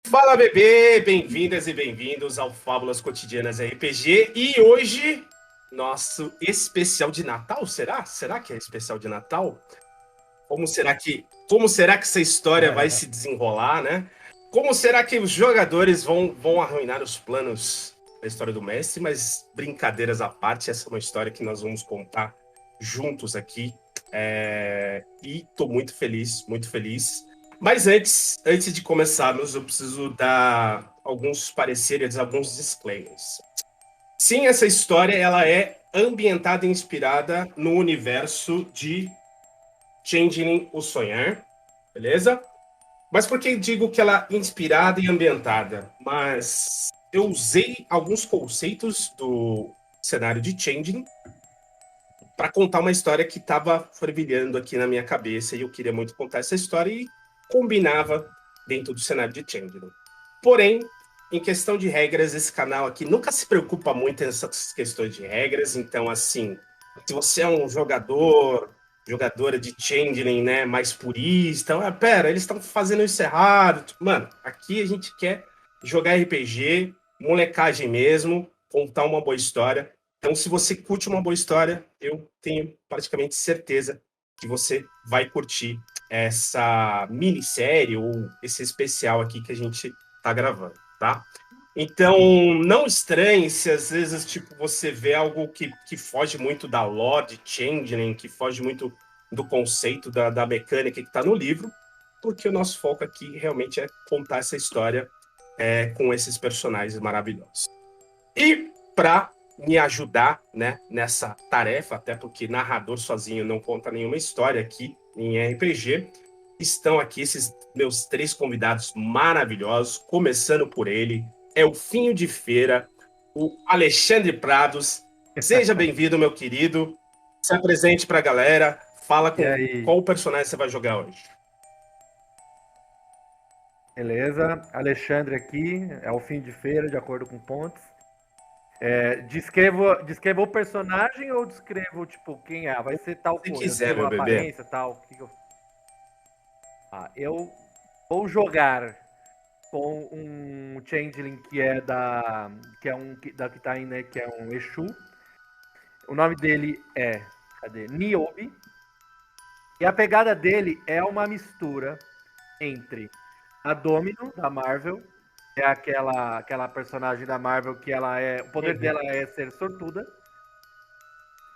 Fala, bebê! Bem-vindas e bem-vindos ao Fábulas Cotidianas RPG. E hoje, nosso especial de Natal, será? Será que é especial de Natal? Como será que essa história vai se desenrolar, né? Como será que os jogadores vão arruinar os planos da história do mestre? Mas brincadeiras à parte, essa é uma história que nós vamos contar juntos aqui. E tô muito feliz, muito feliz. Mas antes de começarmos, eu preciso dar alguns pareceres, alguns disclaimers. Sim, essa história ela é ambientada e inspirada no universo de Changeling, o Sonhar, beleza? Mas por que digo que ela é inspirada e ambientada? Mas eu usei alguns conceitos do cenário de Changeling para contar uma história que estava fervilhando aqui na minha cabeça e eu queria muito contar essa história e combinava dentro do cenário de Changeling. Porém, em questão de regras, esse canal aqui nunca se preocupa muito nessas questões de regras, então assim, se você é um jogadora de Changeling, né, mais purista, pera, eles estão fazendo isso errado. Mano, aqui a gente quer jogar RPG, molecagem mesmo, contar uma boa história. Então, se você curte uma boa história, eu tenho praticamente certeza que você vai curtir essa minissérie ou esse especial aqui que a gente tá gravando, tá? Então, não estranhe se às vezes tipo, você vê algo que foge muito da lore de Changeling, que foge muito do conceito da mecânica que está no livro, porque o nosso foco aqui realmente é contar essa história com esses personagens maravilhosos. E para me ajudar, né, nessa tarefa, até porque narrador sozinho não conta nenhuma história aqui em RPG, estão aqui esses meus três convidados maravilhosos, começando por ele, Elfinho de Feira, o Alexandre Prados. Seja bem-vindo, meu querido. Se apresente para a galera. Fala E com aí, qual personagem você vai jogar hoje. beleza? Alexandre aqui, é o fim de feira, de acordo com pontos. Descrevo o personagem ou descrevo, tipo, quem é? Vai ser tal Se coisa, eu quiser, descrevo meu a bebê. aparência, tal. Eu vou jogar com um Changeling que é que tá aí, né, que é um Exu. O nome dele é, cadê? Niobe. E a pegada dele é uma mistura entre a Domino, da Marvel, é aquela personagem da Marvel que o poder dela é ser sortuda,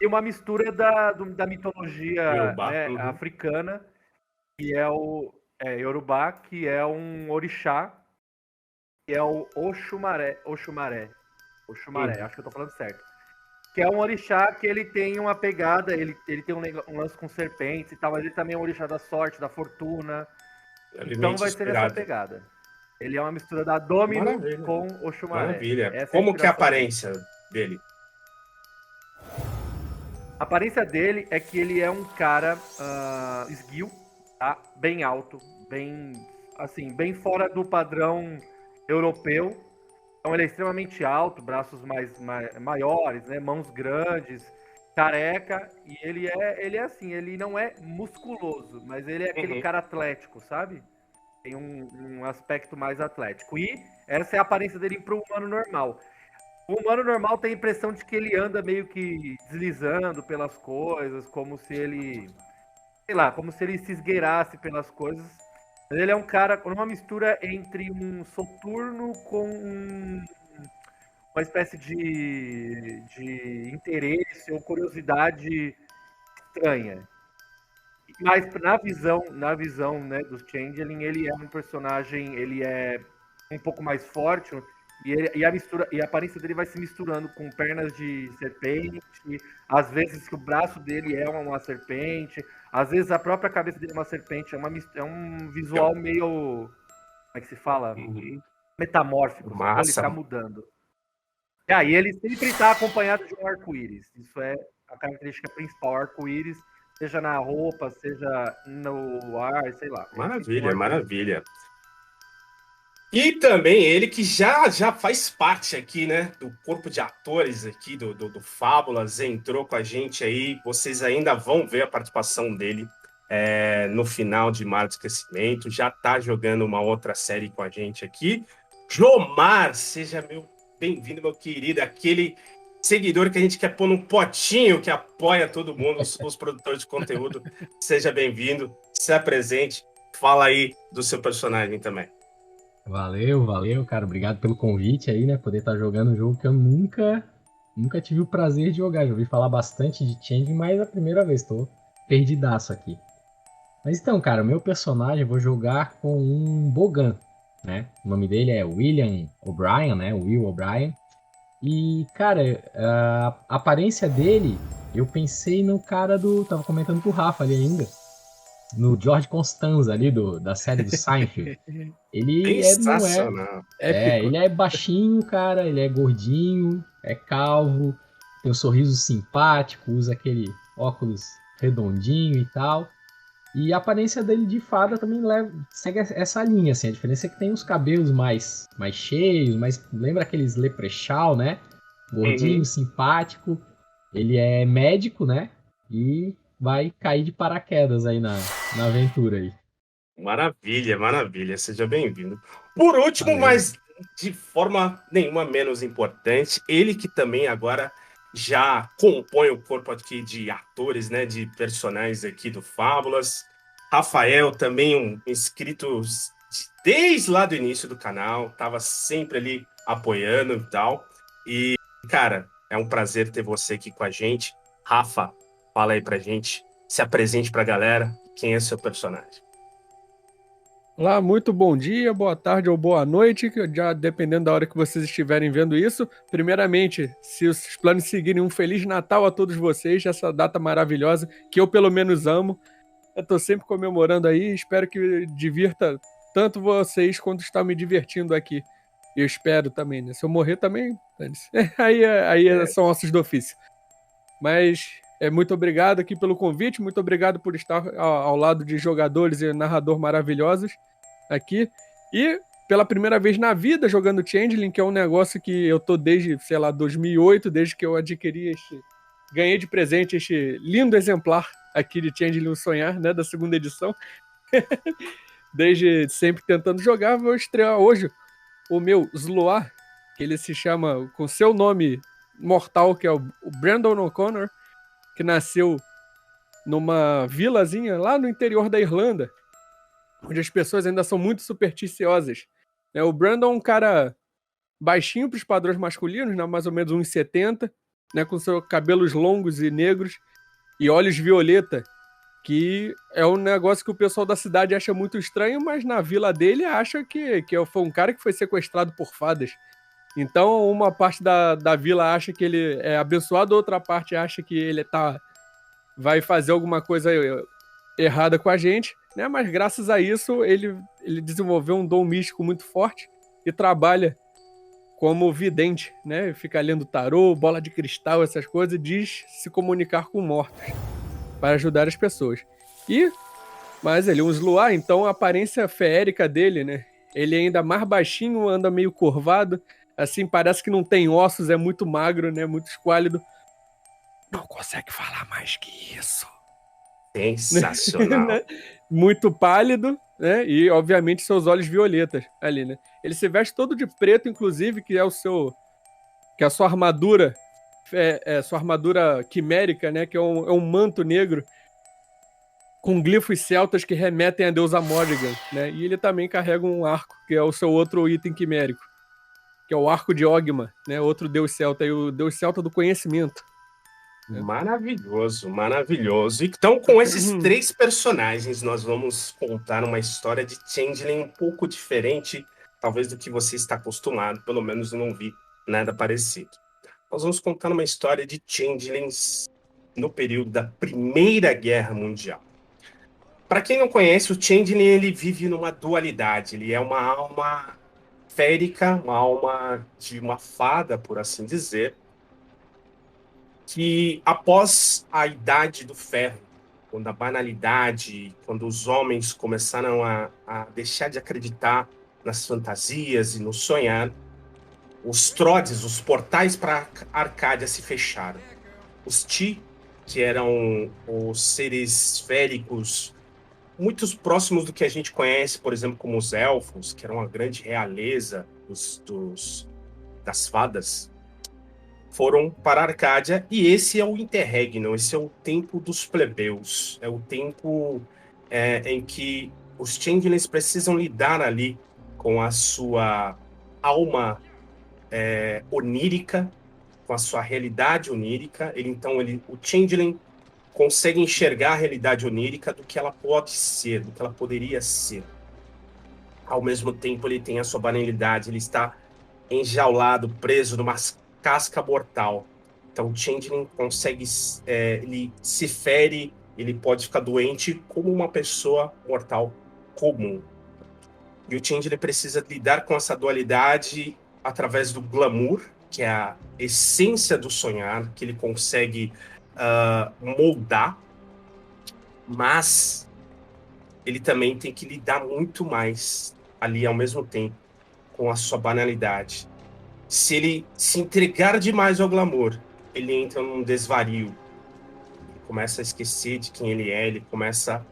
e uma mistura da mitologia, Yorubá. né, Uhum. africana, que é o Yorubá, que é um orixá, que é o Oxumaré, Uhum. acho que eu tô falando certo. Que é um orixá que ele tem uma pegada, ele tem um lance com serpentes e tal, mas ele também é um orixá da sorte, da fortuna. Então Levemente vai ser nessa inspirado. pegada. Ele é uma mistura da Domino Maravilha. com Oxumaré. Maravilha. Essa é a Como que é a inspiração dele. aparência dele? A aparência dele é que ele é um cara esguio, tá? Bem alto, bem assim, bem fora do padrão europeu. Então ele é extremamente alto, braços maiores, né? Mãos grandes, careca, e ele é assim, ele não é musculoso, mas ele é aquele Uhum. cara atlético, sabe? Tem um aspecto mais atlético. E essa é a aparência dele para o humano normal. O humano normal tem a impressão de que ele anda meio que deslizando pelas coisas, como se ele, sei lá, como se ele se esgueirasse pelas coisas. Mas ele é um cara com uma mistura entre um soturno com uma espécie de interesse ou curiosidade estranha. Mas na visão, né, do Changeling, ele é um personagem, ele é um pouco mais forte e a aparência dele vai se misturando com pernas de serpente, às vezes que o braço dele é uma serpente, às vezes a própria cabeça dele é uma serpente, é um visual meio, como é que se fala? Uhum. Metamórfico, sacou? Ele Massa. fica mudando. E ele sempre está acompanhado de um arco-íris. Isso é a característica principal, arco-íris, seja na roupa, seja no ar, sei lá. Ele sempre tem um Maravilha, arco-íris. maravilha. E também ele que já faz parte aqui, né, do corpo de atores aqui do Fábulas, entrou com a gente aí. Vocês ainda vão ver a participação dele no final de Mar do Esquecimento, já está jogando uma outra série com a gente aqui. Jomar, seja bem-vindo, meu querido, aquele seguidor que a gente quer pôr num potinho, que apoia todo mundo, os produtores de conteúdo. Seja bem-vindo, se apresente, fala aí do seu personagem também. Valeu, cara. Obrigado pelo convite aí, né? Poder estar jogando um jogo que eu nunca tive o prazer de jogar. Já ouvi falar bastante de Change, mas é a primeira vez. Tô perdidaço aqui. Mas então, cara, o meu personagem eu vou jogar com um Bogan, né? O nome dele é William O'Brien, né? Will O'Brien. E, cara, a aparência dele, eu pensei no cara do... Tava comentando com o Rafa ali ainda. No George Costanza ali, da série do Seinfeld. Ele não é... Sensacional. ele é baixinho, cara, ele é gordinho, é calvo, tem um sorriso simpático, usa aquele óculos redondinho e tal. E a aparência dele de fada também segue essa linha, assim. A diferença é que tem os cabelos mais cheios, lembra aqueles leprechaun, né? Gordinho, simpático. Ele é médico, né? E vai cair de paraquedas aí na aventura aí. Maravilha, seja bem-vindo. Por último, Valeu. mas de forma nenhuma menos importante, ele que também agora já compõe o corpo aqui de atores, né, de personagens aqui do Fábulas. Rafael, também um inscrito desde lá do início do canal, estava sempre ali apoiando e tal. E, cara, é um prazer ter você aqui com a gente. Rafa, fala aí pra gente, se apresente pra galera, quem é seu personagem? Olá, muito bom dia, boa tarde ou boa noite, já dependendo da hora que vocês estiverem vendo isso. Primeiramente, se os planos seguirem, um Feliz Natal a todos vocês, essa data maravilhosa, que eu pelo menos amo. Eu tô sempre comemorando aí, espero que divirta tanto vocês quanto está me divertindo aqui. Eu espero também, né? Se eu morrer também, aí são ossos do ofício. Mas muito obrigado aqui pelo convite, muito obrigado por estar ao lado de jogadores e narrador maravilhosos aqui. E pela primeira vez na vida jogando Changeling, que é um negócio que eu tô desde, 2008, desde que eu adquiri ganhei de presente este lindo exemplar aqui de Changeling o Sonhar, né, da segunda edição. Desde sempre tentando jogar, vou estrear hoje o meu Sloar, que ele se chama com seu nome mortal, que é o Brandon O'Connor, que nasceu numa vilazinha lá no interior da Irlanda, onde as pessoas ainda são muito supersticiosas. O Brandon é um cara baixinho para os padrões masculinos, né, mais ou menos 1,70, né, com seus cabelos longos e negros e olhos violeta, que é um negócio que o pessoal da cidade acha muito estranho, mas na vila dele acha que foi um cara que foi sequestrado por fadas. Então, uma parte da vila acha que ele é abençoado, outra parte acha que ele vai fazer alguma coisa errada com a gente, né? Mas graças a isso, ele desenvolveu um dom místico muito forte e trabalha como vidente, né? Fica lendo tarô, bola de cristal, essas coisas, e diz se comunicar com mortos para ajudar as pessoas. Mas ele é um Sloar, então a aparência feérica dele, né? Ele é ainda mais baixinho, anda meio curvado, assim, parece que não tem ossos, é muito magro, né? Muito esquálido. Não consegue falar mais que isso. Sensacional. Muito pálido, né? E, obviamente, seus olhos violetas ali, né? Ele se veste todo de preto, inclusive, que é a sua armadura, sua armadura quimérica, né? Que é um manto negro com glifos celtas que remetem a deusa Morrigan, né? E ele também carrega um arco, que é o seu outro item quimérico, que é o arco de Ogma, né? Outro deus celta, e o deus celta do conhecimento. Maravilhoso. Então, com esses três personagens, nós vamos contar uma história de Changeling um pouco diferente, talvez do que você está acostumado, pelo menos eu não vi nada parecido. Nós vamos contar uma história de Changelings no período da Primeira Guerra Mundial. Para quem não conhece, o Changeling ele vive numa dualidade. Ele é uma alma férica, uma alma de uma fada, por assim dizer, que após a Idade do Ferro, quando a banalidade, quando os homens começaram a deixar de acreditar nas fantasias e no sonhar, os Trodes, os portais para Arcádia se fecharam. Os Ti, que eram os seres féricos muitos próximos do que a gente conhece, por exemplo, como os elfos, que eram uma grande realeza das fadas, foram para a Arcádia, e esse é o Interregnum, esse é o tempo dos plebeus, é o tempo em que os Changelings precisam lidar ali com a sua alma onírica, com a sua realidade onírica. O Changeling consegue enxergar a realidade onírica do que ela pode ser, do que ela poderia ser. Ao mesmo tempo, ele tem a sua banalidade, ele está enjaulado, preso numa casca mortal. Então, o Changeling consegue, ele se fere, ele pode ficar doente como uma pessoa mortal comum. E o Changeling precisa lidar com essa dualidade através do glamour, que é a essência do sonhar, que ele consegue moldar, mas ele também tem que lidar muito mais ali ao mesmo tempo com a sua banalidade. Se ele se entregar demais ao glamour, ele entra num desvario. Ele começa a esquecer de quem ele é, ele começa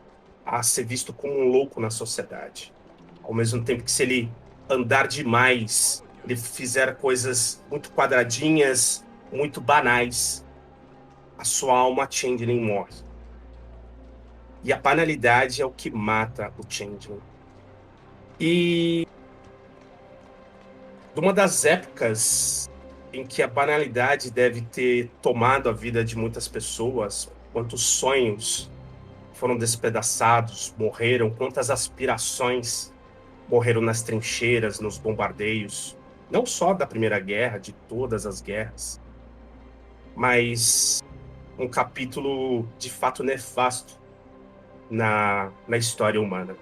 a ser visto como um louco na sociedade. Ao mesmo tempo que, se ele andar demais, ele fizer coisas muito quadradinhas, muito banais, a sua alma Changeling morre. E a banalidade é o que mata o Changeling. E uma das épocas em que a banalidade deve ter tomado a vida de muitas pessoas, quantos sonhos foram despedaçados, morreram, quantas aspirações morreram nas trincheiras, nos bombardeios, não só da Primeira Guerra, de todas as guerras, mas um capítulo de fato nefasto na história humana.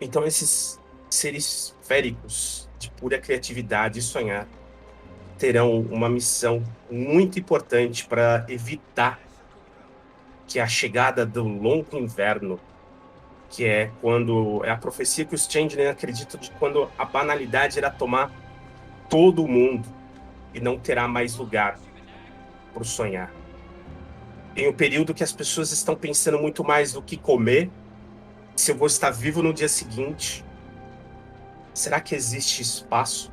Então, esses seres féricos de pura criatividade e sonhar terão uma missão muito importante para evitar que a chegada do longo inverno, que é quando é a profecia que os Changeling acreditam, de quando a banalidade irá tomar todo o mundo e não terá mais lugar para o sonhar. Em um período que as pessoas estão pensando muito mais no que comer, se eu vou estar vivo no dia seguinte, será que existe espaço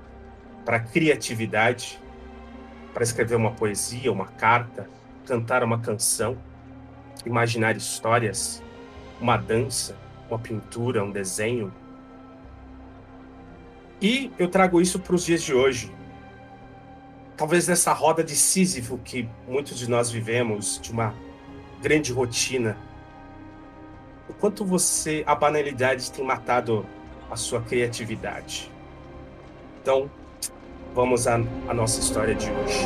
para criatividade, para escrever uma poesia, uma carta, cantar uma canção, imaginar histórias, uma dança, uma pintura, um desenho? E eu trago isso para os dias de hoje. Talvez nessa roda de Sísifo que muitos de nós vivemos, de uma grande rotina, o quanto a banalidade tem matado a sua criatividade. Então, vamos à nossa história de hoje.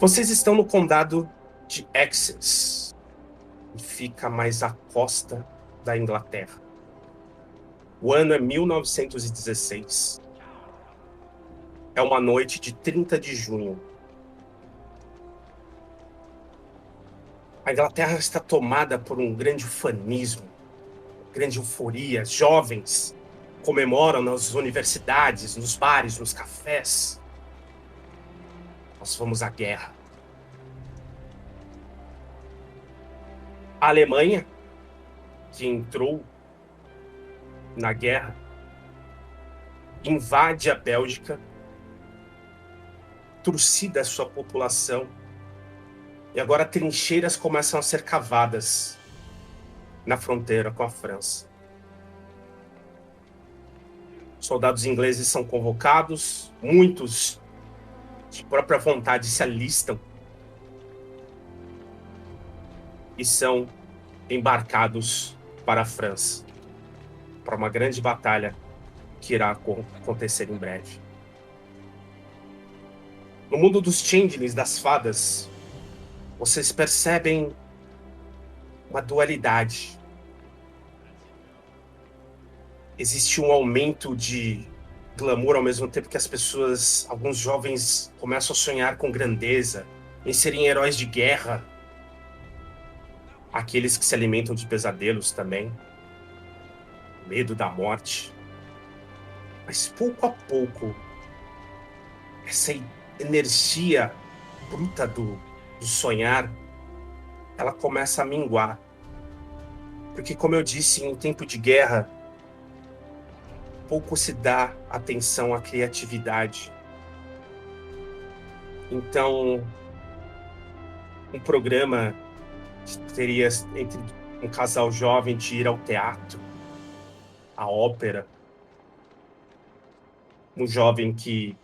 Vocês estão no condado de Essex, que fica mais à costa da Inglaterra. O ano é 1916. É uma noite de 30 de junho. A Inglaterra está tomada por um grande ufanismo, grande euforia. Jovens comemoram nas universidades, nos bares, nos cafés. Nós vamos à guerra. A Alemanha, que entrou na guerra, invade a Bélgica, trucida a sua população, e agora trincheiras começam a ser cavadas na fronteira com a França. Soldados ingleses são convocados, muitos de própria vontade se alistam e são embarcados para a França, para uma grande batalha que irá acontecer em breve. No mundo dos changelings, das fadas, vocês percebem uma dualidade. Existe um aumento de glamour ao mesmo tempo que as pessoas, alguns jovens, começam a sonhar com grandeza, em serem heróis de guerra. Aqueles que se alimentam de pesadelos também, medo da morte. Mas pouco a pouco, essa energia bruta do sonhar, ela começa a minguar. Porque, como eu disse, em tempo de guerra, pouco se dá atenção à criatividade. Então, um programa que teria entre um casal jovem de ir ao teatro, à ópera, um jovem que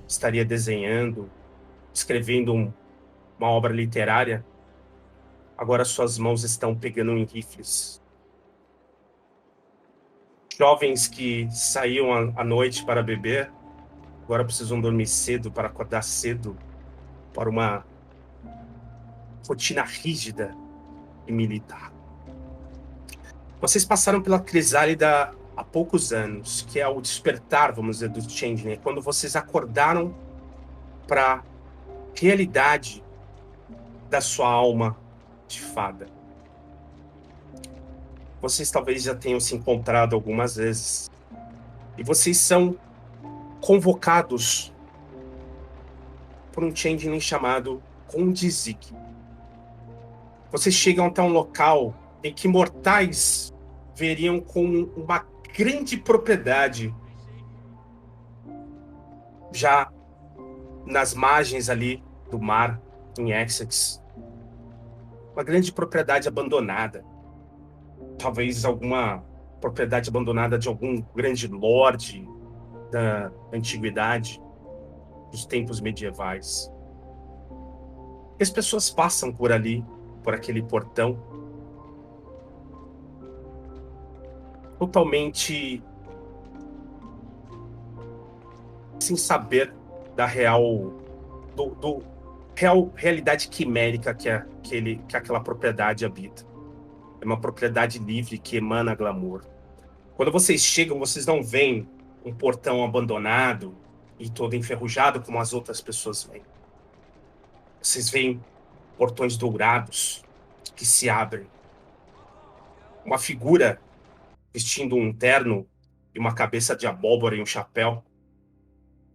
estaria desenhando, escrevendo uma obra literária, agora suas mãos estão pegando em rifles. Jovens que saíam à noite para beber, agora precisam dormir cedo para acordar cedo para uma rotina rígida e militar. Vocês passaram pela crisálida há poucos anos, que é o despertar, vamos dizer, do Changeling. É quando vocês acordaram para a realidade da sua alma de fada. Vocês talvez já tenham se encontrado algumas vezes. E vocês são convocados por um Changeling chamado Conde Zig. Vocês chegam até um local em que mortais veriam com uma grande propriedade, já nas margens ali do mar, em Essex. Uma grande propriedade abandonada. Talvez alguma propriedade abandonada de algum grande lorde da antiguidade, dos tempos medievais. E as pessoas passam por ali, por aquele portão, totalmente sem saber da realidade quimérica que aquela propriedade habita. É uma propriedade livre que emana glamour. Quando vocês chegam, vocês não veem um portão abandonado e todo enferrujado como as outras pessoas veem. Vocês veem portões dourados que se abrem. Uma figura vestindo um terno e uma cabeça de abóbora e um chapéu,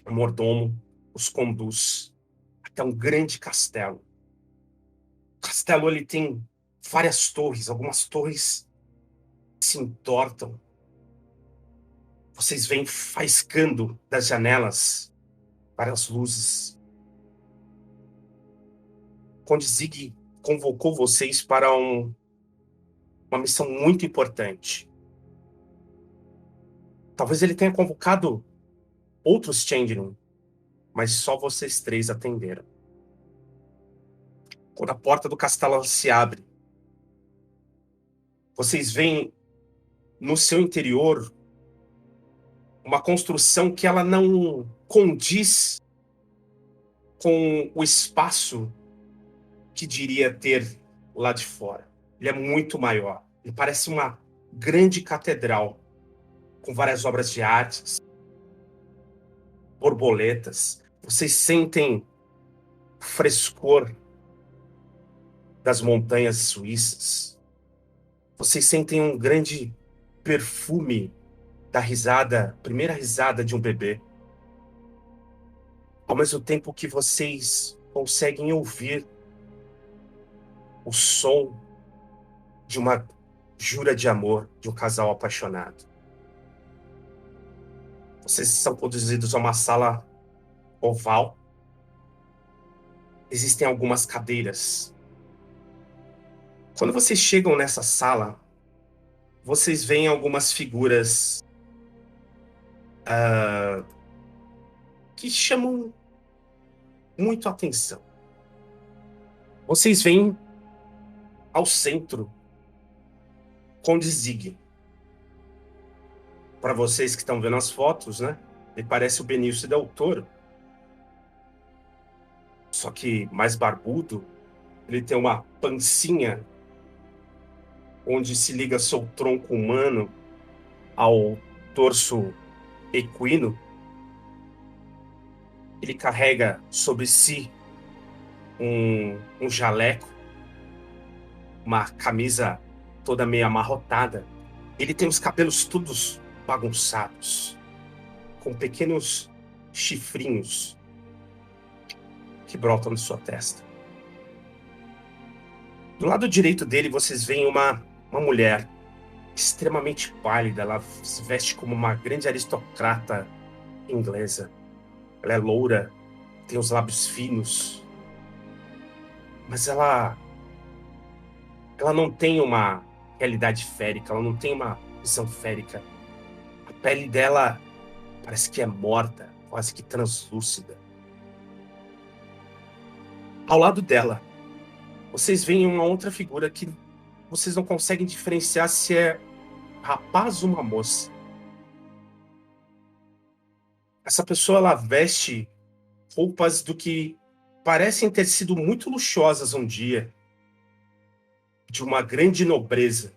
o mordomo os conduz até um grande castelo. O castelo ele tem várias torres, algumas torres se entortam. Vocês veem faiscando das janelas várias luzes. Conde Zig convocou vocês para uma missão muito importante. Talvez ele tenha convocado outros Changeling, mas só vocês três atenderam. Quando a porta do castelo se abre, vocês veem no seu interior uma construção que ela não condiz com o espaço que diria ter lá de fora. Ele é muito maior. Ele parece uma grande catedral com várias obras de artes, borboletas. Vocês sentem o frescor das montanhas suíças. Vocês sentem um grande perfume da risada, primeira risada de um bebê. Ao mesmo tempo que vocês conseguem ouvir o som de uma jura de amor de um casal apaixonado. Vocês são conduzidos a uma sala oval. Existem algumas cadeiras. Quando vocês chegam nessa sala, vocês veem algumas figuras que chamam muito a atenção. Vocês veem ao centro Conde Zig. Para vocês que estão vendo as fotos, né? Ele parece o Benício Del Toro. Só que mais barbudo. Ele tem uma pancinha onde se liga seu tronco humano ao torso equino. Ele carrega sobre si um jaleco, uma camisa toda meio amarrotada. Ele tem os cabelos todos bagunçados, com pequenos chifrinhos que brotam de sua testa. Do lado direito dele, vocês veem uma mulher extremamente pálida. Ela se veste como uma grande aristocrata inglesa. Ela é loura, tem os lábios finos, mas ela não tem uma realidade férica, ela não tem uma visão férica. A pele dela parece que é morta, quase que translúcida. Ao lado dela, vocês veem uma outra figura que vocês não conseguem diferenciar se é rapaz ou uma moça. Essa pessoa, ela veste roupas do que parecem ter sido muito luxuosas um dia, de uma grande nobreza,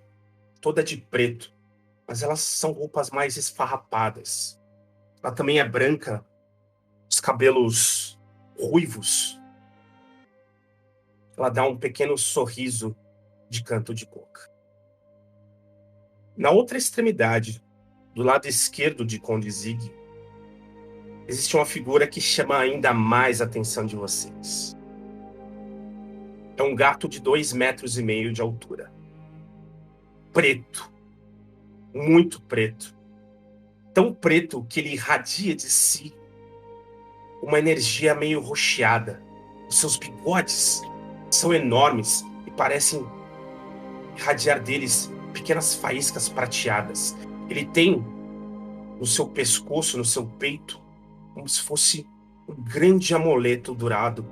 toda de preto, mas elas são roupas mais esfarrapadas. Ela também é branca, os cabelos ruivos. Ela dá um pequeno sorriso de canto de boca. Na outra extremidade, do lado esquerdo de Conde Zig, existe uma figura que chama ainda mais a atenção de vocês. É um gato de 2,5 metros de altura. Preto. Muito preto. Tão preto que ele irradia de si uma energia meio rocheada. Os seus bigodes são enormes e parecem irradiar deles pequenas faíscas prateadas. Ele tem no seu pescoço, no seu peito, como se fosse um grande amuleto dourado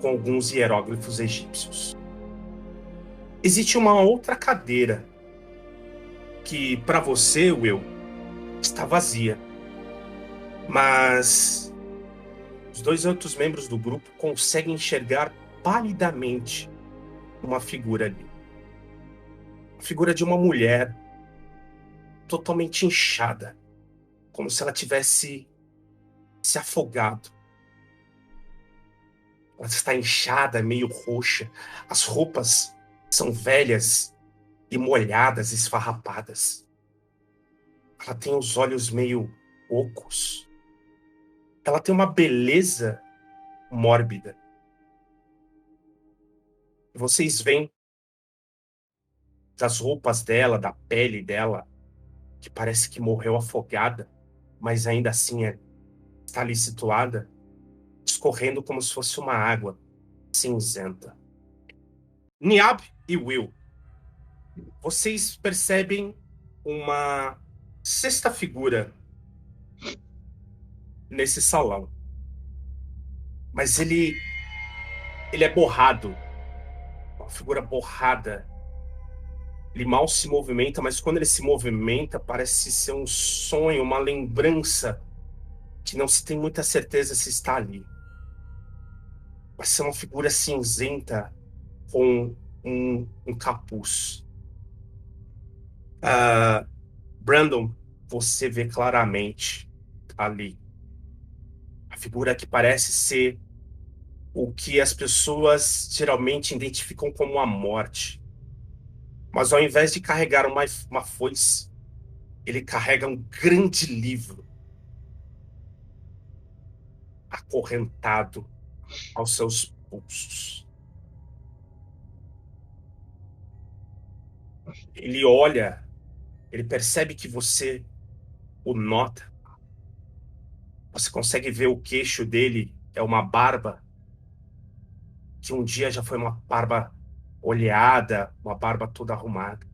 com alguns hieróglifos egípcios. Existe uma outra cadeira que, para você, Will, está vazia. Mas os 2 outros membros do grupo conseguem enxergar palidamente uma figura ali. A figura de uma mulher totalmente inchada, como se ela tivesse se afogado. Ela está inchada, meio roxa. As roupas são velhas e molhadas, esfarrapadas. Ela tem os olhos meio ocos. Ela tem uma beleza mórbida. Vocês veem das roupas dela, da pele dela, que parece que morreu afogada, mas ainda assim está ali situada, escorrendo como se fosse uma água cinzenta. Niab e Will, vocês percebem uma sexta figura nesse salão. Mas ele é borrado. Uma figura borrada. Ele mal se movimenta, mas quando ele se movimenta, parece ser um sonho, uma lembrança que não se tem muita certeza se está ali. Vai ser uma figura cinzenta com um capuz. Brandon, você vê claramente ali a figura que parece ser o que as pessoas geralmente identificam como a morte. Mas ao invés de carregar uma foice, ele carrega um grande livro acorrentado aos seus pulsos. Ele olha, ele percebe que você o nota. Você consegue ver o queixo dele, é uma barba que um dia já foi uma barba oleada, uma barba toda arrumada.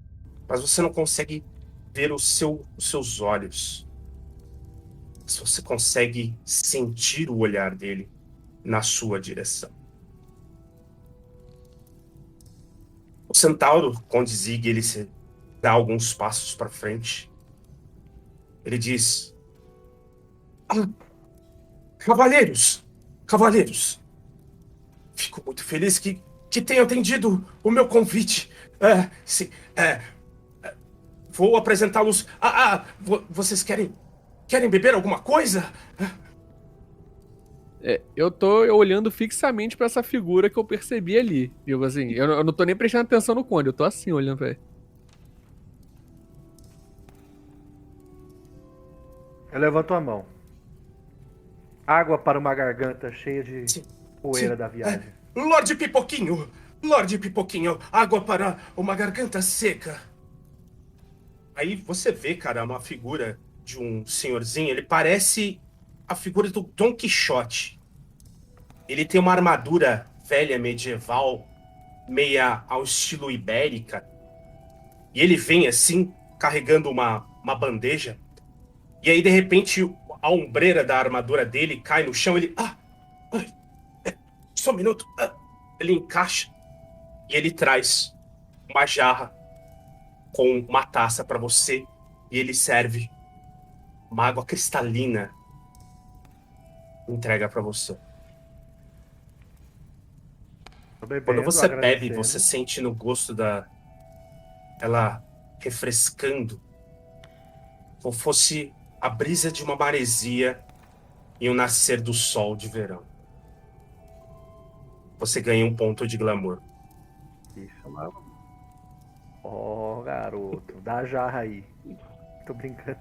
Mas você não consegue ver os seus olhos. Mas você consegue sentir o olhar dele na sua direção. O centauro, Conde Zig, ele se dá alguns passos para frente. Ele diz: Cavaleiros! Cavaleiros! Fico muito feliz que tenham atendido o meu convite. Sim, vou apresentá-los. Vocês querem beber alguma coisa? Eu tô olhando fixamente pra essa figura que eu percebi ali. Tipo assim, eu não tô nem prestando atenção no Conde, eu tô assim olhando pra ele. Eu levanto a mão. Água para uma garganta cheia de poeira da viagem. Lorde Pipoquinho! Lorde Pipoquinho! Água para uma garganta seca. Aí você vê, cara, uma figura de um senhorzinho. Ele parece a figura do Dom Quixote. Ele tem uma armadura velha, medieval, meia ao estilo ibérica. E ele vem assim, carregando uma bandeja. E aí, de repente, a ombreira da armadura dele cai no chão. Ele... só um minuto. Ele encaixa. E ele traz uma jarra com uma taça para você. E ele serve uma água cristalina. Entrega para você. Quando você bebe, você sente no gosto ela refrescando, como fosse a brisa de uma maresia e o nascer do sol de verão. Você ganha um ponto de glamour. Isso, mano. Oh, garoto, dá a jarra aí. Tô brincando.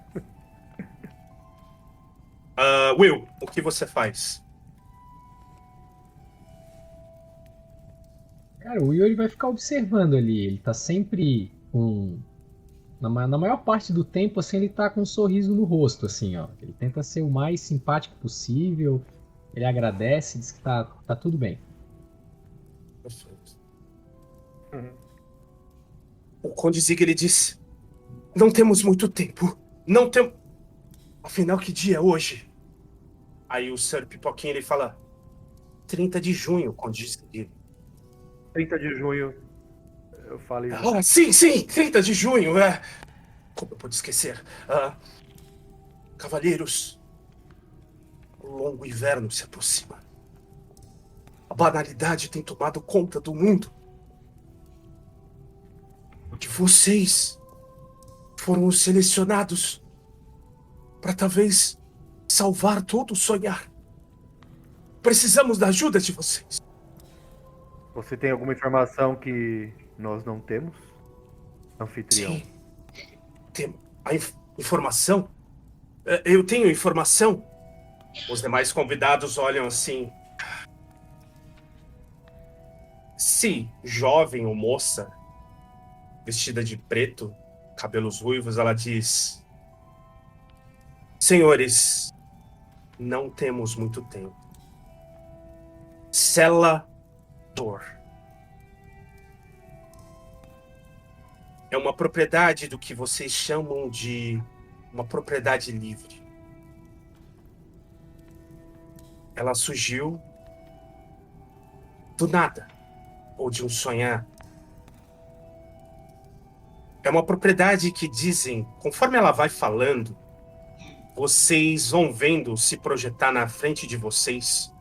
Will, o que você faz? Cara, o Will ele vai ficar observando ali. Ele tá sempre com. Na maior parte do tempo, assim, ele tá com um sorriso no rosto, assim, ó. Ele tenta ser o mais simpático possível. Ele agradece, diz que tá tudo bem. Perfeito. O Conde Zig, ele disse: não temos muito tempo. Não temos... Afinal, que dia é hoje? Aí o Sir Pipoquinho, ele fala: 30 de junho, Conde Zig. 30 de junho, eu falei. Sim, 30 de junho, Como eu pude esquecer? Cavalheiros, o longo inverno se aproxima. A banalidade tem tomado conta do mundo. Que vocês foram os selecionados para talvez salvar todo o sonhar. Precisamos da ajuda de vocês. Você tem alguma informação que nós não temos, anfitrião? Sim. Tem a informação? Eu tenho informação? Os demais convidados olham assim. Se jovem ou moça, vestida de preto, cabelos ruivos, ela diz: senhores, não temos muito tempo. Selador é uma propriedade do que vocês chamam de uma propriedade livre. Ela surgiu do nada, ou de um sonhar. É uma propriedade que dizem, conforme ela vai falando, vocês vão vendo se projetar na frente de vocês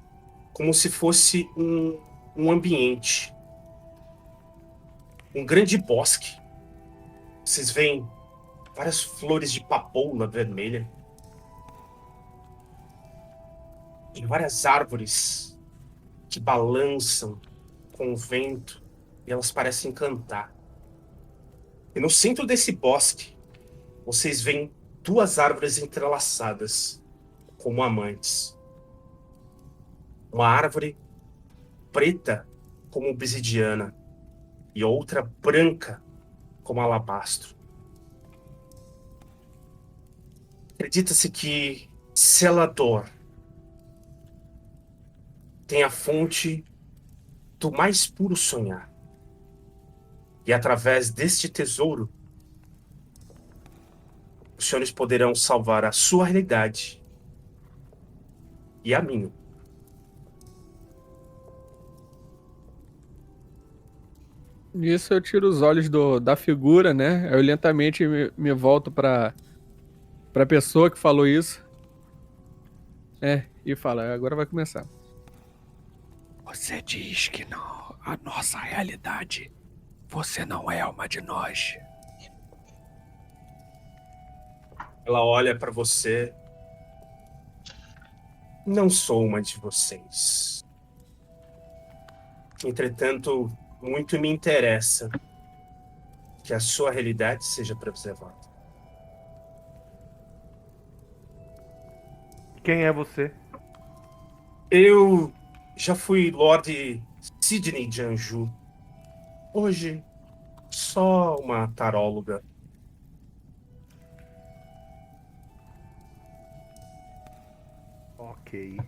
como se fosse um ambiente. Um grande bosque. Vocês veem várias flores de papoula vermelha. E várias árvores que balançam com o vento e elas parecem cantar. E no centro desse bosque, vocês veem duas árvores entrelaçadas, como amantes. Uma árvore preta, como obsidiana, e outra branca, como alabastro. Acredita-se que Selador tem a fonte do mais puro sonhar. E através deste tesouro, os senhores poderão salvar a sua realidade e a minha. Nisso eu tiro os olhos da figura, né? Eu lentamente me volto pra pessoa que falou isso. E fala, agora vai começar. Você diz que não, a nossa realidade, você não é uma de nós. Ela olha para você. Não sou uma de vocês. Entretanto, muito me interessa que a sua realidade seja preservada. Quem é você? Eu já fui Lord Sidney de Anjou. Hoje, só uma taróloga. Ok.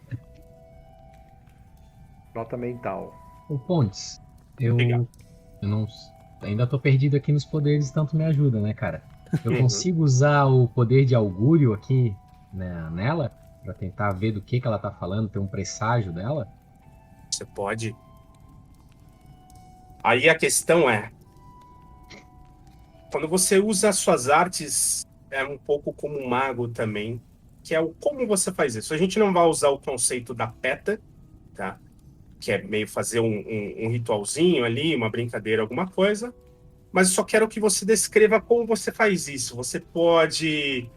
Nota mental. Ô, Pontes, eu Obrigado. não. Ainda tô perdido aqui nos poderes, tanto me ajuda, né, cara? Eu Uhum. consigo usar o poder de augúrio aqui, né, nela? Pra tentar ver do que ela tá falando, ter um presságio dela? Você pode. Aí a questão é, quando você usa as suas artes, é um pouco como um mago também, que é o como você faz isso. A gente não vai usar o conceito da peta, tá? Que é meio fazer um ritualzinho ali, uma brincadeira, alguma coisa. Mas eu só quero que você descreva como você faz isso. Você pode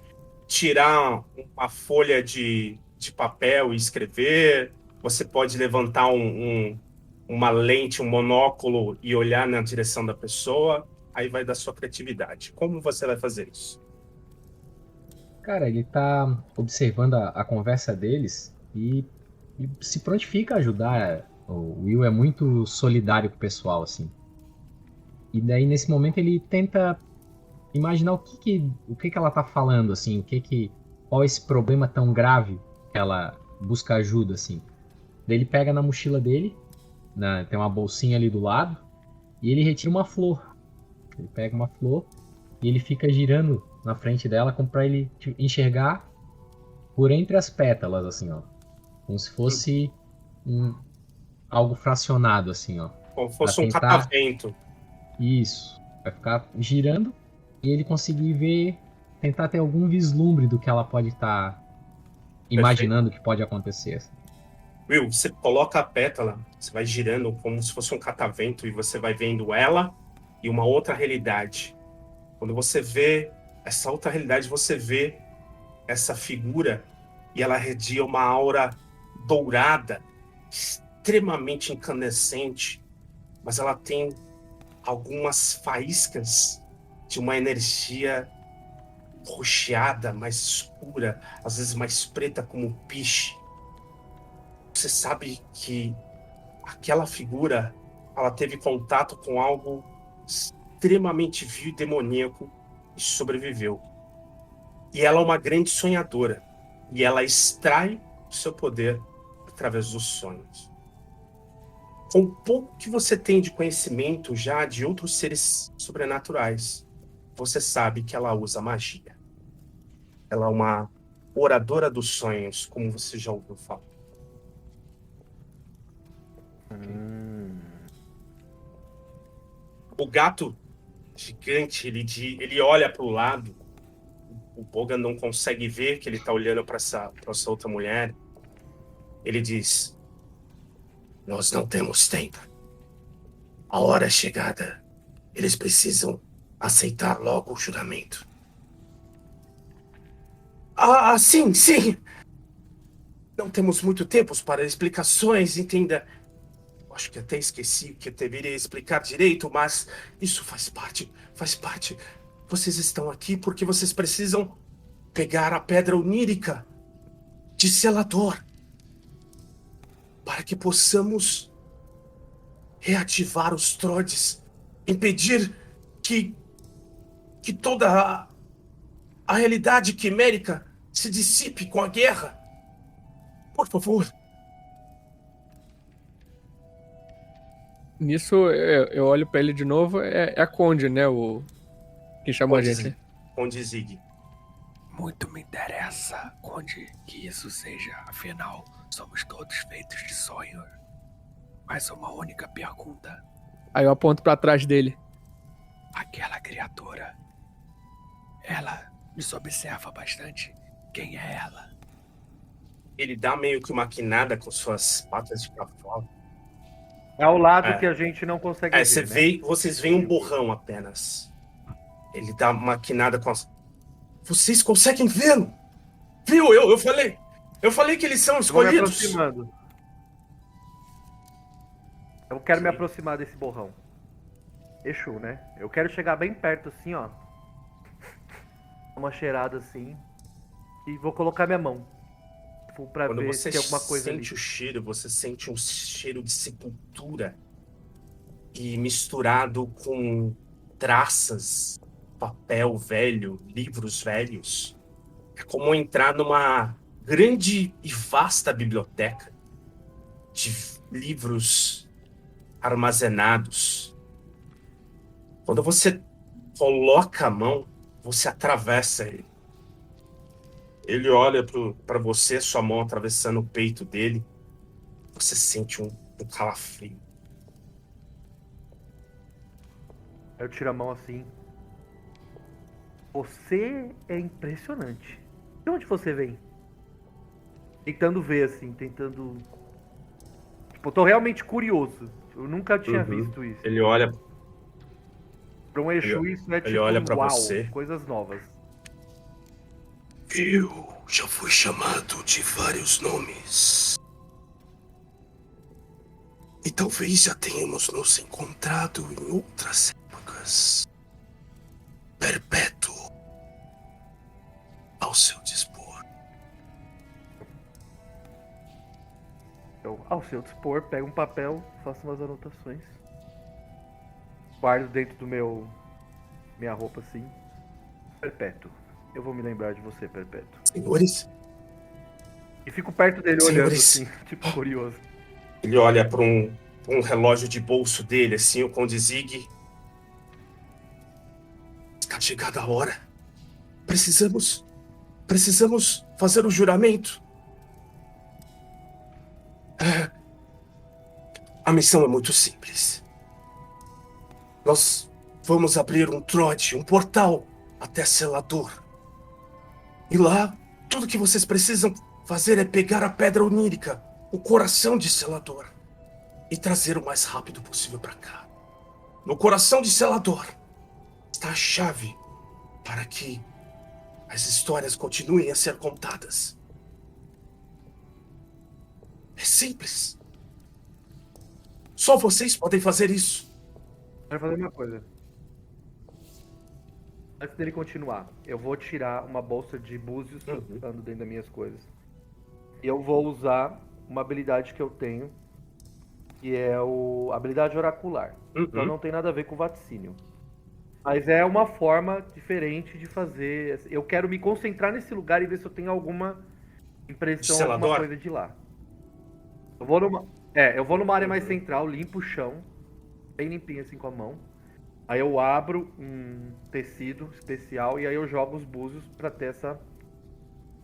tirar uma folha de papel e escrever. Você pode levantar uma lente, um monóculo e olhar na direção da pessoa. Aí vai da sua criatividade. Como você vai fazer isso? Cara, ele tá observando a conversa deles e se prontifica a ajudar. O Will é muito solidário com o pessoal, assim. E daí, nesse momento, ele tenta imaginar o que ela tá falando, assim, qual é esse problema tão grave que ela busca ajuda, assim. Daí ele pega na mochila dele, tem uma bolsinha ali do lado, e ele retira uma flor. Ele pega uma flor e ele fica girando na frente dela como pra ele enxergar por entre as pétalas, assim, ó. Como se fosse algo fracionado, assim, ó. Como Pra fosse um tentar... catavento. Isso. Vai ficar girando e ele conseguir ver, tentar ter algum vislumbre do que ela pode estar imaginando que pode acontecer. Assim. Will, você coloca a pétala, você vai girando como se fosse um catavento e você vai vendo ela e uma outra realidade. Quando você vê essa outra realidade, você vê essa figura e ela irradia uma aura dourada, extremamente incandescente, mas ela tem algumas faíscas de uma energia roxeada, mais escura, às vezes mais preta como piche. Você sabe que aquela figura, ela teve contato com algo extremamente vil e demoníaco e sobreviveu. E ela é uma grande sonhadora. E ela extrai o seu poder através dos sonhos. Com o pouco que você tem de conhecimento já de outros seres sobrenaturais, você sabe que ela usa magia. Ela é uma oradora dos sonhos, como você já ouviu falar. O gato gigante, ele olha para o lado. O Bogan não consegue ver que ele está olhando para essa outra mulher. Ele diz: nós não temos tempo. A hora é chegada. Eles precisam aceitar logo o juramento. Sim, sim. Não temos muito tempo para explicações, entenda. Acho que até esqueci que eu deveria explicar direito, mas isso faz parte. Vocês estão aqui porque vocês precisam pegar a pedra onírica de Selador para que possamos reativar os Troides, impedir que toda a realidade quimérica se dissipe com a guerra. Por favor. Nisso, eu olho pra ele de novo. É a Conde, né? O que chamou a gente. Conde Zig. Muito me interessa, Conde, que isso seja. Afinal, somos todos feitos de sonho. Mas uma única pergunta. Aí eu aponto pra trás dele. Aquela criatura, ela nos observa bastante. Quem é ela? Ele dá meio que uma quinada com suas patas de cavalo. É ao lado que a gente não consegue ver, você né? vê, vocês veem um borrão apenas. Ele dá uma quinada com as... Vocês conseguem vê-lo? Viu? Eu falei. Eu falei que eles são Eu vou me escolhidos. aproximando. Eu quero me aproximar desse borrão. Exu, né? Eu quero chegar bem perto assim, ó. Uma cheirada assim. E vou colocar minha mão. Pra Quando ver você se tem alguma coisa sente ali. o cheiro, você sente um cheiro de sepultura. E misturado com traças, papel velho, livros velhos. É como entrar numa grande e vasta biblioteca de livros armazenados. Quando você coloca a mão, você atravessa ele. Ele olha para você, sua mão atravessando o peito dele. Você sente um calafrio. Eu tiro a mão assim. Você é impressionante. De onde você vem? Tentando ver, assim, tentando... Tipo, eu tô realmente curioso. Eu nunca tinha visto isso. Ele olha, Pra um Exu, isso é tipo, olha pra uau, você. coisas novas. Eu já fui chamado de vários nomes. E talvez já tenhamos nos encontrado em outras épocas. Perpétuo. Ao seu dispor. Eu, ao seu dispor, pego um papel, faço umas anotações. Guardo dentro do minha roupa assim. Perpétuo. Eu vou me lembrar de você, Perpétuo. Senhores, E fico perto dele Senhores. olhando assim, tipo, curioso. ele olha para um relógio de bolso dele, assim, o Conde Zig. está chegada a hora. Precisamos fazer o juramento. A missão é muito simples. Nós vamos abrir um trote, um portal até Selador. E lá, tudo que vocês precisam fazer é pegar a pedra onírica, o coração de Selador, e trazer o mais rápido possível para cá. No coração de Selador está a chave para que as histórias continuem a ser contadas. É simples. Só vocês podem fazer isso. Quero fazer uma coisa. Antes dele continuar, eu vou tirar uma bolsa de búzios que eu ando dentro das minhas coisas. E eu vou usar uma habilidade que eu tenho, que é a habilidade oracular. Então não tem nada a ver com vaticínio. Mas é uma forma diferente de fazer. Eu quero me concentrar nesse lugar e ver se eu tenho alguma impressão, alguma coisa de lá. Eu vou numa área mais central, limpo o chão, bem limpinho assim com a mão. Aí eu abro um tecido especial e aí eu jogo os búzios pra ter essa...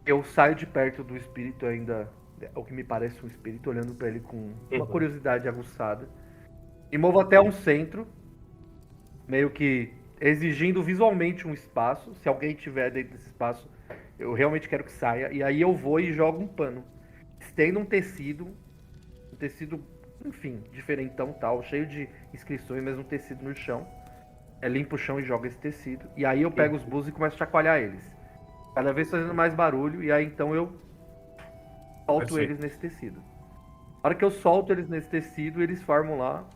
Eu saio de perto do espírito ainda, o que me parece um espírito, olhando pra ele com uma curiosidade aguçada. E movo até um centro, meio que exigindo visualmente um espaço. Se alguém tiver dentro desse espaço, eu realmente quero que saia. E aí eu vou e jogo um pano. Estendo um tecido, enfim, diferentão tal, cheio de inscrições, mas um tecido no chão. Limpo o chão e jogo esse tecido. E aí eu pego os búzios e começo a chacoalhar eles. Cada vez fazendo mais barulho. E aí então eu solto eles nesse tecido. Na hora que eu solto eles nesse tecido, eles formam lá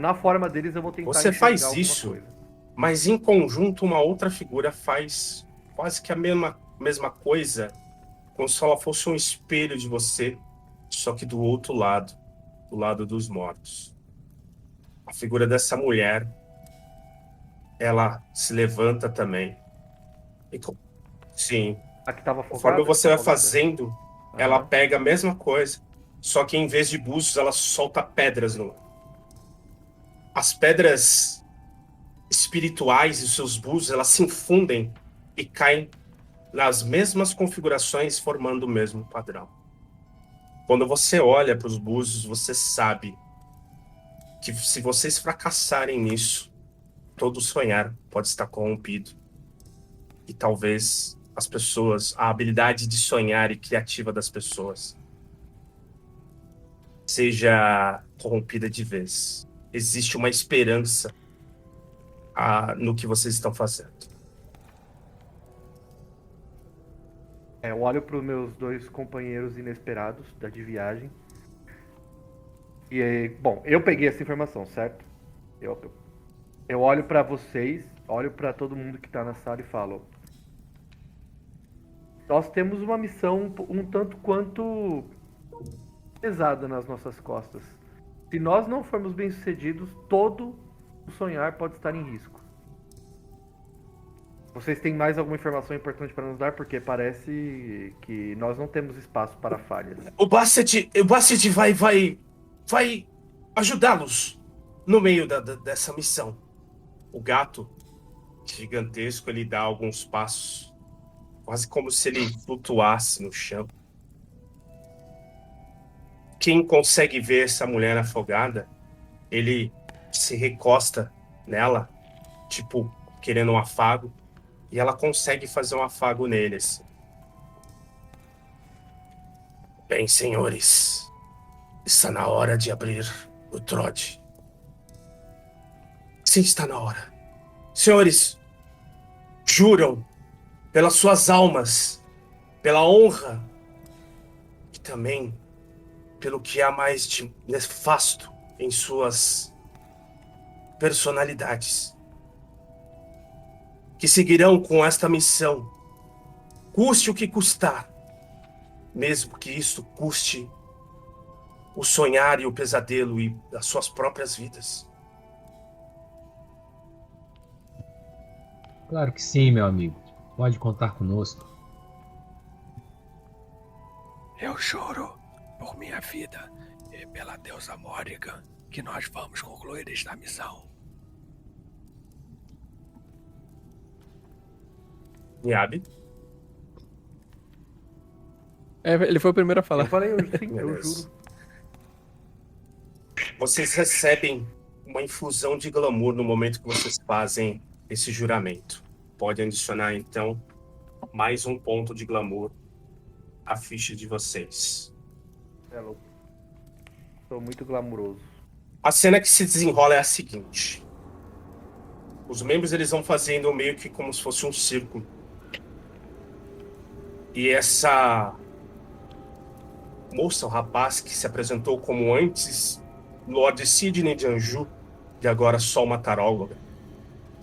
na forma deles eu vou tentar Você enxergar faz alguma isso, coisa. mas em conjunto uma outra figura faz quase que a mesma mesma coisa, como se ela fosse um espelho de você, só que do outro lado, do lado dos mortos. A figura dessa mulher, ela se levanta também. Sim, A que tava conforme afogada? você vai Afogada? fazendo, ela Aham. pega a mesma coisa, só que em vez de búzios, ela solta pedras no ar. As pedras espirituais e os seus búzios, elas se infundem e caem nas mesmas configurações, formando o mesmo padrão. Quando você olha para os búzios, você sabe que se vocês fracassarem nisso, todo sonhar pode estar corrompido. E talvez as pessoas, a habilidade de sonhar e criativa das pessoas seja corrompida de vez. Existe uma esperança no que vocês estão fazendo. Eu olho para os meus 2 companheiros inesperados de viagem. E aí, bom, eu peguei essa informação, certo? Eu olho para vocês, olho para todo mundo que tá na sala e falo: nós temos uma missão um tanto quanto pesada nas nossas costas. Se nós não formos bem-sucedidos, todo o sonhar pode estar em risco. Vocês têm mais alguma informação importante para nos dar? Porque parece que nós não temos espaço para falhas. O Bassett vai ajudá-los no meio dessa missão. O gato gigantesco, ele dá alguns passos, quase como se ele flutuasse no chão. Quem consegue ver essa mulher afogada, ele se recosta nela, tipo, querendo um afago, e ela consegue fazer um afago nele, assim. Bem, senhores, está na hora de abrir o trote. Sim, está na hora. Senhores, juram pelas suas almas, pela honra e também pelo que há mais de nefasto em suas personalidades, que seguirão com esta missão, custe o que custar, mesmo que isto custe o sonhar e o pesadelo e as suas próprias vidas. Claro que sim, meu amigo. Pode contar conosco. Eu juro por minha vida e pela deusa Morrigan que nós vamos concluir esta missão. Niabe? Ele foi o primeiro a falar. Eu falei, sim, eu Beleza. juro. Vocês recebem uma infusão de glamour no momento que vocês fazem esse juramento. Pode adicionar, então, mais um ponto de glamour à ficha de vocês. É louco. Sou muito glamuroso. A cena que se desenrola é a seguinte. Os membros, eles vão fazendo meio que como se fosse um círculo. E essa moça, o rapaz que se apresentou como antes Lord Sidney de Anjou, e agora só uma taróloga,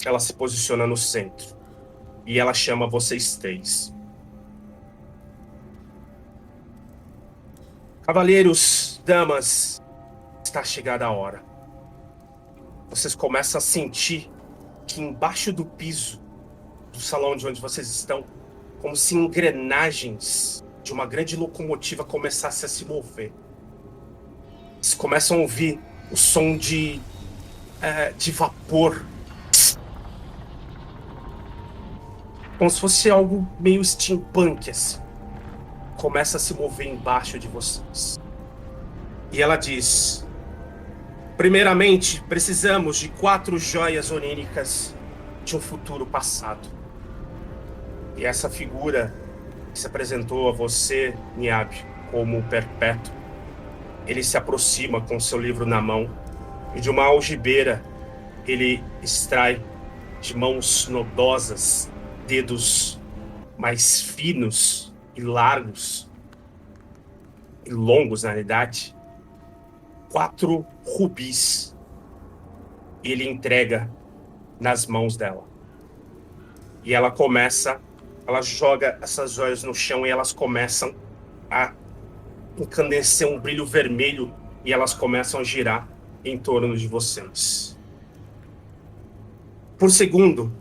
ela se posiciona no centro. E ela chama vocês 3. Cavaleiros, damas, está chegada a hora. Vocês começam a sentir que embaixo do piso do salão de onde vocês estão, como se engrenagens de uma grande locomotiva começassem a se mover. Vocês começam a ouvir o som de vapor. Como se fosse algo meio steampunk, assim. Começa a se mover embaixo de vocês. E ela diz: primeiramente, precisamos de 4 joias oníricas de um futuro passado. E essa figura que se apresentou a você, Niabe, como o Perpétuo, ele se aproxima com seu livro na mão e de uma algibeira ele extrai de mãos nodosas, dedos mais finos e largos e longos, na realidade, 4 rubis. Ele entrega nas mãos dela. E ela começa ela joga essas joias no chão e elas começam a encandecer um brilho vermelho e elas começam a girar em torno de vocês. Por segundo,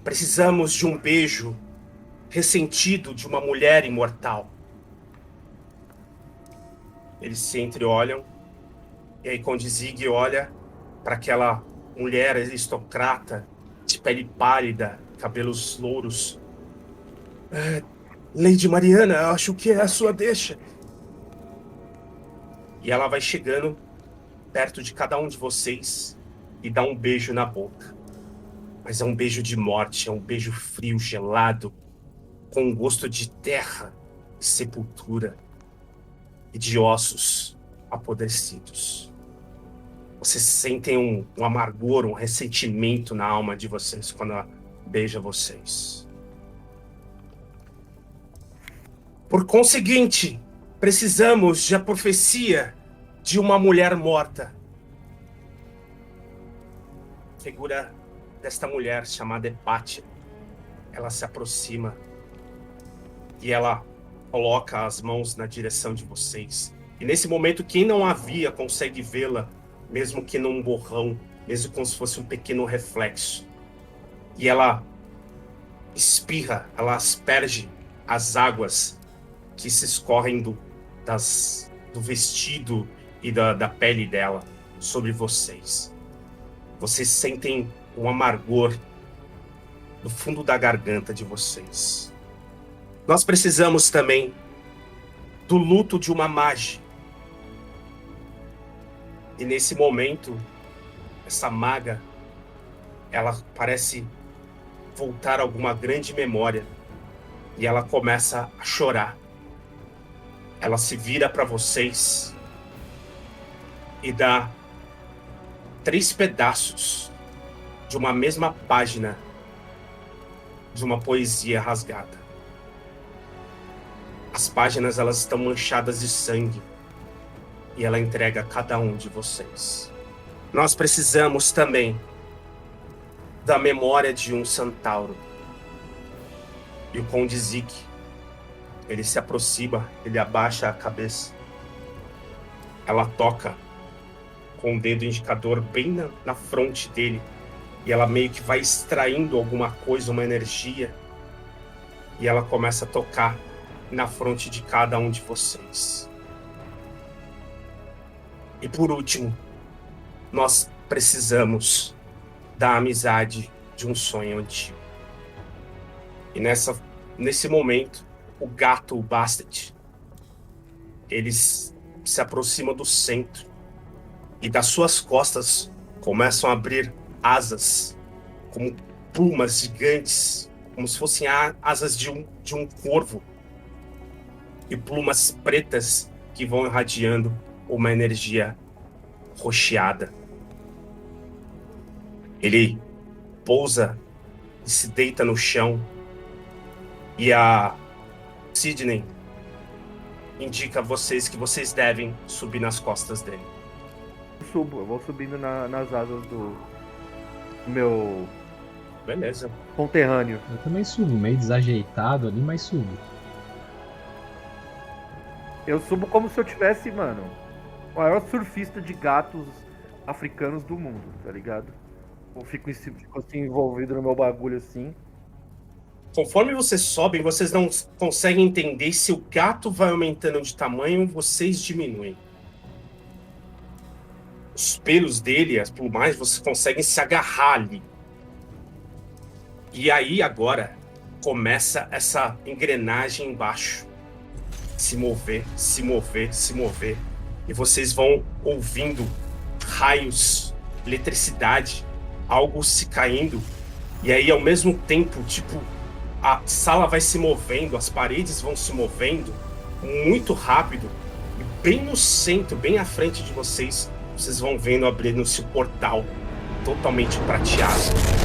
precisamos de um beijo ressentido de uma mulher imortal. Eles se entreolham, e aí quando Zig olha para aquela mulher aristocrata, de pele pálida, cabelos louros. Lady Mariana, eu acho que é a sua deixa. E ela vai chegando perto de cada um de vocês e dá um beijo na boca. Mas é um beijo de morte, é um beijo frio, gelado, com um gosto de terra, de sepultura e de ossos apodrecidos. Vocês sentem um amargor, um ressentimento na alma de vocês quando ela beija vocês. Por conseguinte, precisamos da profecia de uma mulher morta. A figura desta mulher chamada Hepátia, ela se aproxima e ela coloca as mãos na direção de vocês. E nesse momento, quem não a via consegue vê-la, mesmo que num borrão, mesmo como se fosse um pequeno reflexo. E ela espirra, ela asperge as águas que se escorrem do vestido e da pele dela sobre vocês. Vocês sentem um amargor no fundo da garganta de vocês. Nós precisamos também do luto de uma mage. E nesse momento, essa maga, ela parece voltar a alguma grande memória. E ela começa a chorar. Ela se vira para vocês e dá 3 pedaços de uma mesma página de uma poesia rasgada. As páginas, elas estão manchadas de sangue e ela entrega a cada um de vocês. Nós precisamos também da memória de um centauro. E o Conde Zig, ele se aproxima, ele abaixa a cabeça. Ela toca com o dedo indicador bem na fronte dele. E ela meio que vai extraindo alguma coisa, uma energia. E ela começa a tocar na fronte de cada um de vocês. E por último, nós precisamos da amizade de um sonho antigo. E nesse momento, o gato, o Bastet, eles se aproximam do centro e das suas costas começam a abrir asas, como plumas gigantes, como se fossem asas de um corvo, e plumas pretas que vão irradiando uma energia rocheada. Ele pousa e se deita no chão, e a Sidney indica a vocês que vocês devem subir nas costas dele. Eu vou subindo nas asas do meu Beleza. conterrâneo. Eu também subo, meio desajeitado ali, mas subo. Eu subo como se eu tivesse, mano, o maior surfista de gatos africanos do mundo, tá ligado? Eu fico assim, envolvido no meu bagulho assim. Conforme vocês sobem, vocês não conseguem entender se o gato vai aumentando de tamanho, vocês diminuem. Os pelos dele, as plumagens, vocês conseguem se agarrar ali. E aí, agora, começa essa engrenagem embaixo. Se mover, se mover, se mover. E vocês vão ouvindo raios, eletricidade, algo se caindo. E aí, ao mesmo tempo, tipo, a sala vai se movendo, as paredes vão se movendo muito rápido. E bem no centro, bem à frente de vocês, vocês vão vendo abrindo-se o portal totalmente prateado.